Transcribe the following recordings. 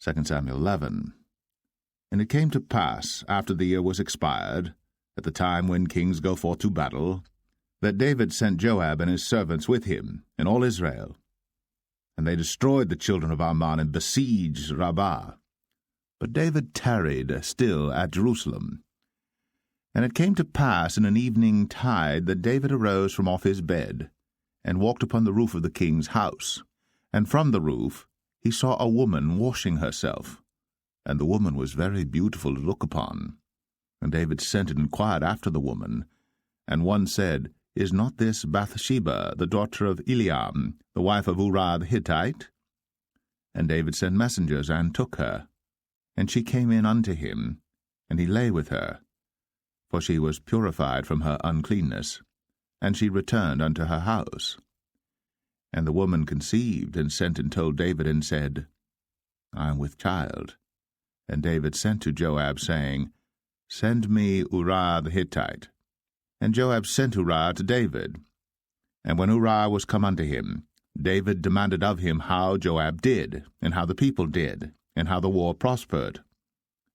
2 Samuel 11. And it came to pass, after the year was expired, at the time when kings go forth to battle, that David sent Joab and his servants with him, and all Israel. And they destroyed the children of Ammon and besieged Rabbah. But David tarried still at Jerusalem. And it came to pass in an evening tide that David arose from off his bed, and walked upon the roof of the king's house. And from the roof he saw a woman washing herself, and the woman was very beautiful to look upon. And David sent and inquired after the woman. And one said, Is not this Bathsheba, the daughter of Eliam, the wife of Uriah the Hittite? And David sent messengers, and took her. And she came in unto him, and he lay with her. For she was purified from her uncleanness, and she returned unto her house. And the woman conceived, and sent and told David, and said, I am with child. And David sent to Joab, saying, Send me Uriah the Hittite. And Joab sent Uriah to David. And when Uriah was come unto him, David demanded of him how Joab did, and how the people did, and how the war prospered.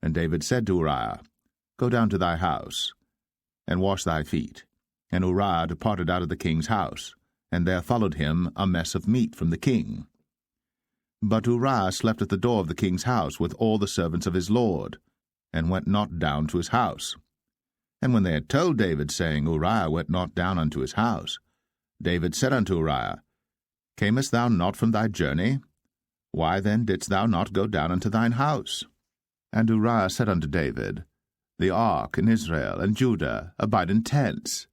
And David said to Uriah, Go down to thy house, and wash thy feet. And Uriah departed out of the king's house, and there followed him a mess of meat from the king. But Uriah slept at the door of the king's house with all the servants of his lord, and went not down to his house. And when they had told David, saying, Uriah went not down unto his house, David said unto Uriah, Camest thou not from thy journey? Why then didst thou not go down unto thine house? And Uriah said unto David, The ark and Israel and Judah abide in tents,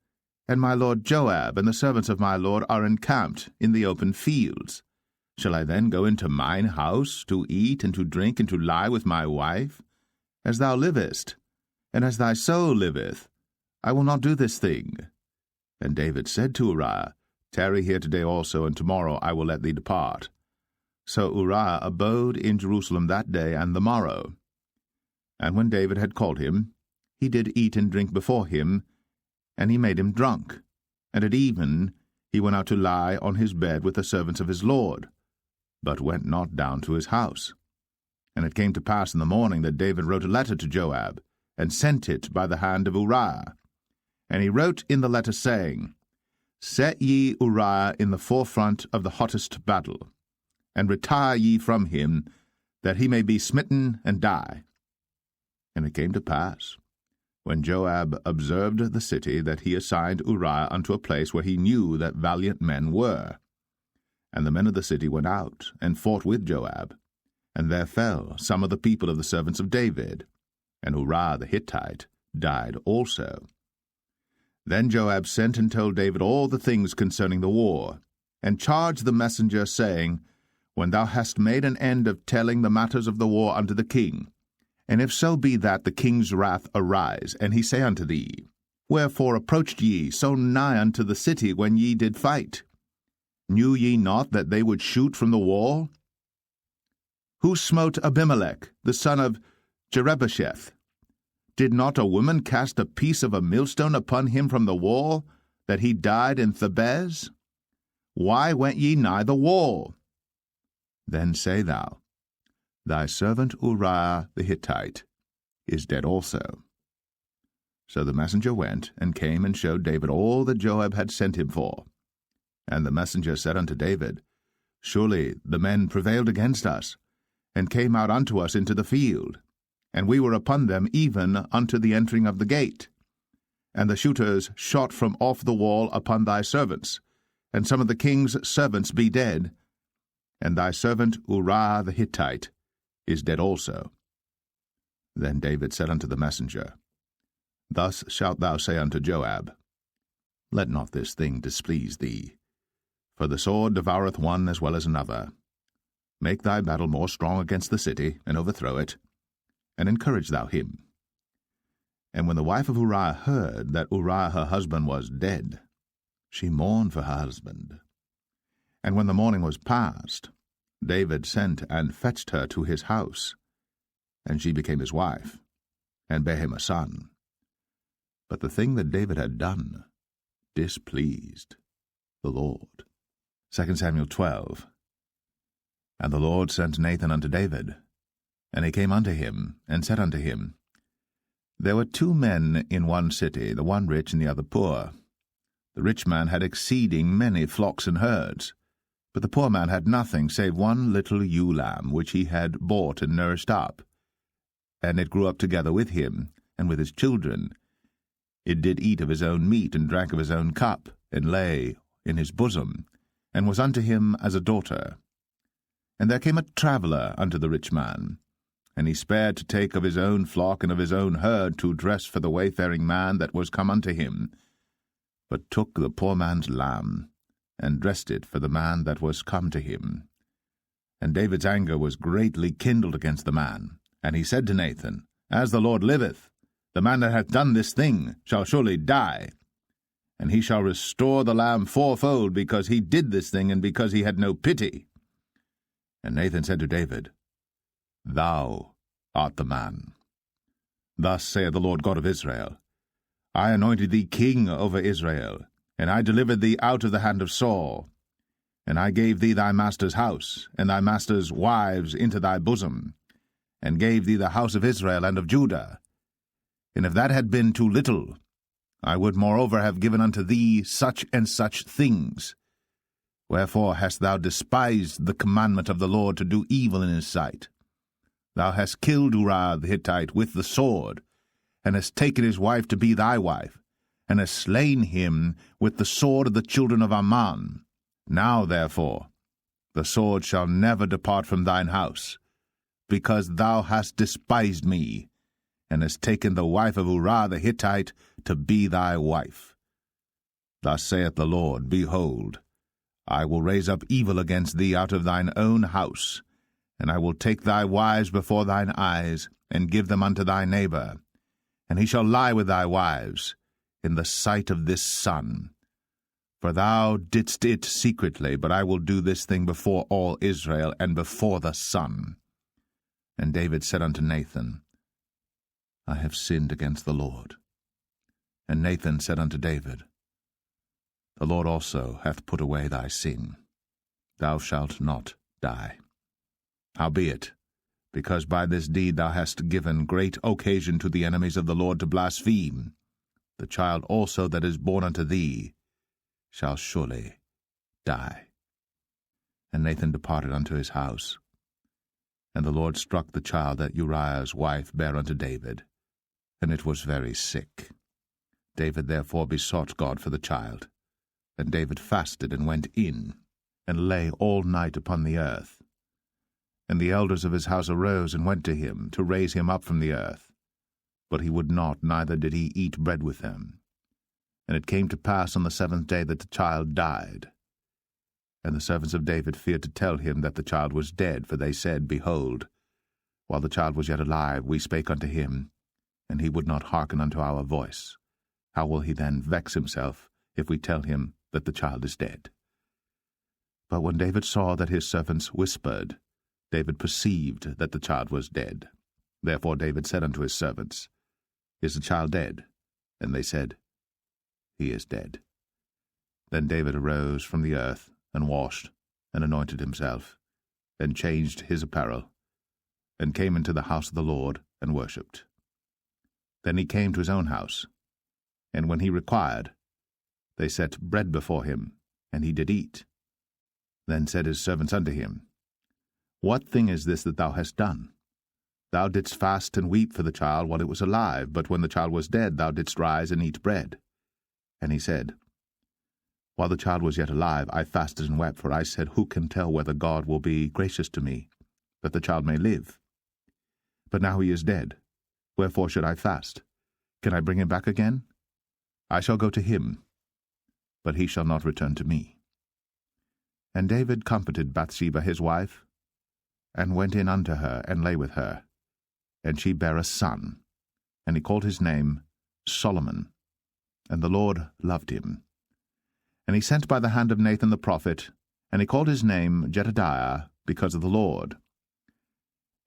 and my lord Joab and the servants of my lord are encamped in the open fields. Shall I then go into mine house to eat and to drink and to lie with my wife? As thou livest, and as thy soul liveth, I will not do this thing. And David said to Uriah, Tarry here today also, and tomorrow I will let thee depart. So Uriah abode in Jerusalem that day and the morrow. And when David had called him, he did eat and drink before him, and he made him drunk. And at even he went out to lie on his bed with the servants of his lord, but went not down to his house. And it came to pass in the morning that David wrote a letter to Joab, and sent it by the hand of Uriah. And he wrote in the letter, saying, Set ye Uriah in the forefront of the hottest battle, and retire ye from him, that he may be smitten and die. And it came to pass, when Joab observed the city, that he assigned Uriah unto a place where he knew that valiant men were. And the men of the city went out, and fought with Joab. And there fell some of the people of the servants of David, and Uriah the Hittite died also. Then Joab sent and told David all the things concerning the war, and charged the messenger, saying, When thou hast made an end of telling the matters of the war unto the king, and if so be that the king's wrath arise, and he say unto thee, Wherefore approached ye so nigh unto the city when ye did fight? Knew ye not that they would shoot from the wall? Who smote Abimelech, the son of Jerubbesheth? Did not a woman cast a piece of a millstone upon him from the wall, that he died in Thebez? Why went ye nigh the wall? Then say thou, Thy servant Uriah the Hittite is dead also. So the messenger went, and came and showed David all that Joab had sent him for. And the messenger said unto David, Surely the men prevailed against us, and came out unto us into the field, and we were upon them even unto the entering of the gate. And the shooters shot from off the wall upon thy servants, and some of the king's servants be dead, and thy servant Uriah the Hittite is dead also. Then David said unto the messenger, Thus shalt thou say unto Joab, Let not this thing displease thee, for the sword devoureth one as well as another. Make thy battle more strong against the city, and overthrow it, and encourage thou him. And when the wife of Uriah heard that Uriah her husband was dead, she mourned for her husband. And when the morning was past, David sent and fetched her to his house, and she became his wife, and bare him a son. But the thing that David had done displeased the Lord. 2 Samuel 12. And the Lord sent Nathan unto David, And he came unto him, and said unto him, There were 2 men in one city, the one rich and the other poor. The rich man had exceeding many flocks and herds, but the poor man had nothing save one little ewe lamb, which he had bought and nourished up. And it grew up together with him, and with his children. It did eat of his own meat, and drank of his own cup, and lay in his bosom, and was unto him as a daughter. And there came a traveller unto the rich man, and he spared to take of his own flock and of his own herd to dress for the wayfaring man that was come unto him, but took the poor man's lamb, and dressed it for the man that was come to him. And David's anger was greatly kindled against the man, and he said to Nathan, As the Lord liveth, the man that hath done this thing shall surely die, and he shall restore the lamb 4-fold, because he did this thing, and because he had no pity. And Nathan said to David, Thou art the man. Thus saith the Lord God of Israel, I anointed thee king over Israel, and I delivered thee out of the hand of Saul. And I gave thee thy master's house, and thy master's wives into thy bosom, and gave thee the house of Israel and of Judah. And if that had been too little, I would moreover have given unto thee such and such things. Wherefore hast thou despised the commandment of the Lord to do evil in his sight? Thou hast killed Uriah the Hittite with the sword, and hast taken his wife to be thy wife, and hast slain him with the sword of the children of Ammon. Now, therefore, the sword shall never depart from thine house, because thou hast despised me, and hast taken the wife of Uriah the Hittite to be thy wife. Thus saith the Lord, Behold, I will raise up evil against thee out of thine own house, and I will take thy wives before thine eyes, and give them unto thy neighbor, and he shall lie with thy wives in the sight of this sun. For thou didst it secretly, but I will do this thing before all Israel, and before the sun. And David said unto Nathan, I have sinned against the Lord. And Nathan said unto David, The Lord also hath put away thy sin. Thou shalt not die. Howbeit, because by this deed thou hast given great occasion to the enemies of the Lord to blaspheme, the child also that is born unto thee shall surely die. And Nathan departed unto his house. And the Lord struck the child that Uriah's wife bare unto David, and it was very sick. David therefore besought God for the child. And David fasted and went in, and lay all night upon the earth. And the elders of his house arose and went to him, to raise him up from the earth. But he would not, neither did he eat bread with them. And it came to pass on the 7th day that the child died. And the servants of David feared to tell him that the child was dead, for they said, Behold, while the child was yet alive, we spake unto him, and he would not hearken unto our voice. How will he then vex himself, if we tell him that the child is dead? But when David saw that his servants whispered, David perceived that the child was dead. Therefore David said unto his servants, Is the child dead? And they said, He is dead. Then David arose from the earth, and washed, and anointed himself, and changed his apparel, and came into the house of the Lord, and worshipped. Then he came to his own house, and when he required, they set bread before him, and he did eat. Then said his servants unto him, What thing is this that thou hast done? Thou didst fast and weep for the child while it was alive, but when the child was dead thou didst rise and eat bread. And he said, While the child was yet alive, I fasted and wept, for I said, Who can tell whether God will be gracious to me, that the child may live? But now he is dead. Wherefore should I fast? Can I bring him back again? I shall go to him, but he shall not return to me. And David comforted Bathsheba his wife, and went in unto her, and lay with her. And she bare a son, and he called his name Solomon. And the Lord loved him. And he sent by the hand of Nathan the prophet, and he called his name Jedediah, because of the Lord.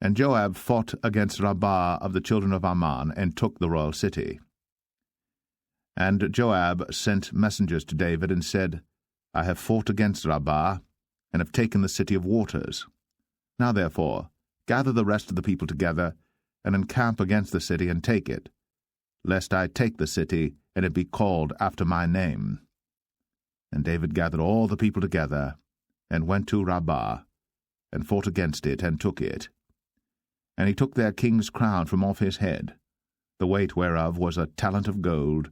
And Joab fought against Rabbah of the children of Ammon, and took the royal city. And Joab sent messengers to David, and said, I have fought against Rabbah, and have taken the city of waters. Now therefore, Gather the rest of the people together, and encamp against the city, and take it, lest I take the city, and it be called after my name. And David gathered all the people together, and went to Rabbah, and fought against it, and took it. And he took their king's crown from off his head, the weight whereof was a talent of gold,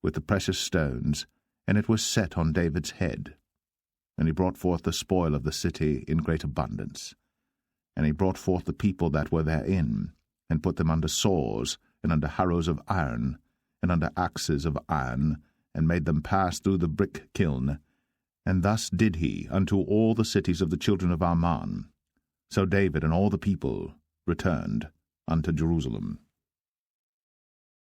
with the precious stones, and it was set on David's head. And he brought forth the spoil of the city in great abundance. And he brought forth the people that were therein, and put them under saws, and under harrows of iron, and under axes of iron, and made them pass through the brick kiln. And thus did he unto all the cities of the children of Ammon. So David and all the people returned unto Jerusalem.